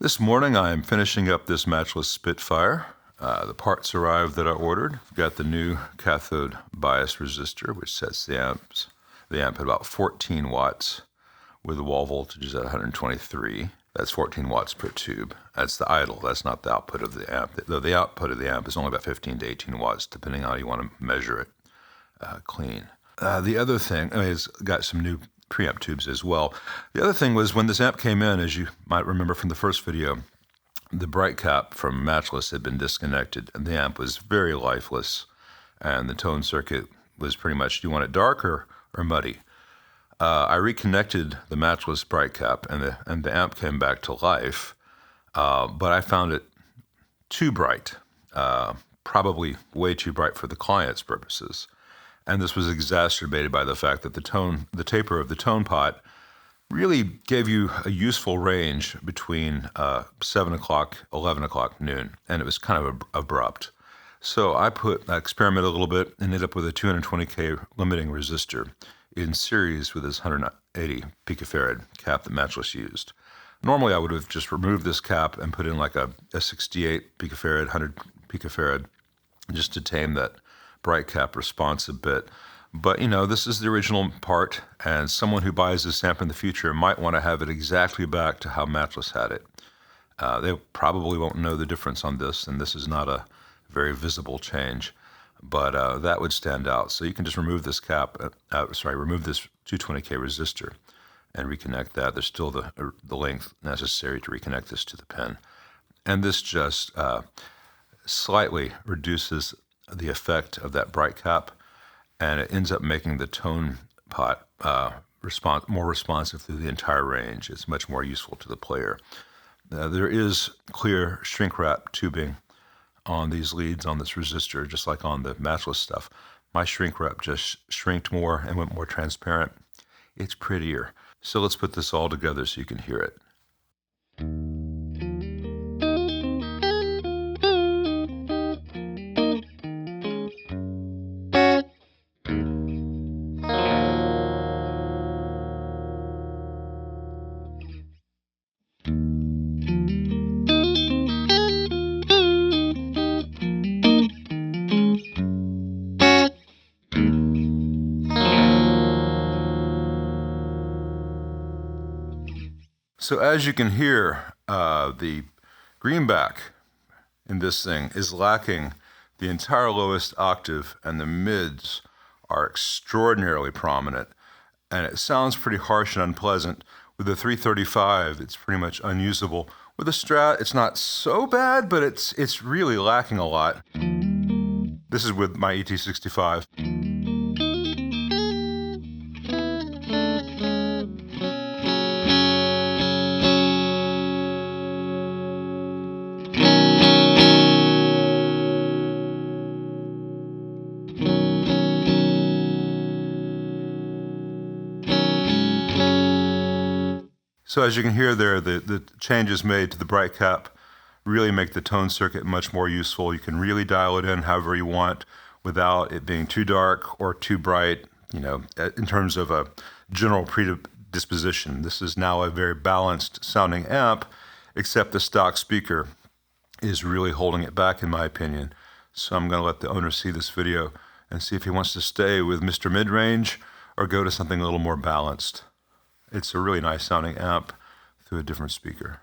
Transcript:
This morning I am finishing up this matchless Spitfire. The parts arrived that I ordered. I've got the new cathode bias resistor, which sets the amp at about 14 watts with the wall voltage at 123. That's 14 watts per tube. That's the idle. That's not the output of the amp. Though the output of the amp is only about 15 to 18 watts, depending on how you want to measure it clean. The other thing is got some new preamp tubes as well. The other thing was when this amp came in, as you might remember from the first video, the bright cap from matchless had been disconnected and the amp was very lifeless and the tone circuit was pretty much, do you want it dark or muddy? I reconnected the matchless bright cap and the amp came back to life, but I found it too bright, probably way too bright for the client's purposes. And this was exacerbated by the fact that the taper of the tone pot really gave you a useful range between 7 o'clock, 11 o'clock, noon, and it was kind of abrupt. So I experimented a little bit and ended up with a 220K limiting resistor in series with this 180 picofarad cap that matchless used. Normally I would have just removed this cap and put in like a 68 picofarad, 100 picofarad, just to tame that bright cap response a bit. But this is the original part, and someone who buys this amp in the future might want to have it exactly back to how matchless had it. They probably won't know the difference on this, and this is not a very visible change, but that would stand out. So you can just remove this remove this 220K resistor and reconnect that. There's still the length necessary to reconnect this to the pin. And this just slightly reduces the effect of that bright cap, and it ends up making the tone pot more responsive through the entire range. It's much more useful to the player. There is clear shrink wrap tubing on these leads on this resistor, just like on the matchless stuff. My shrink wrap just shrinked more and went more transparent. It's prettier. So let's put this all together so you can hear it. So as you can hear, the greenback in this thing is lacking the entire lowest octave, and the mids are extraordinarily prominent. And it sounds pretty harsh and unpleasant. With the 335, it's pretty much unusable. With the Strat, it's not so bad, but it's really lacking a lot. This is with my ET65. So as you can hear there, the changes made to the bright cap really make the tone circuit much more useful. You can really dial it in however you want without it being too dark or too bright, in terms of a general predisposition. This is now a very balanced sounding amp, except the stock speaker is really holding it back, in my opinion. So I'm going to let the owner see this video and see if he wants to stay with Mr. Mid-Range or go to something a little more balanced. It's a really nice sounding amp through a different speaker.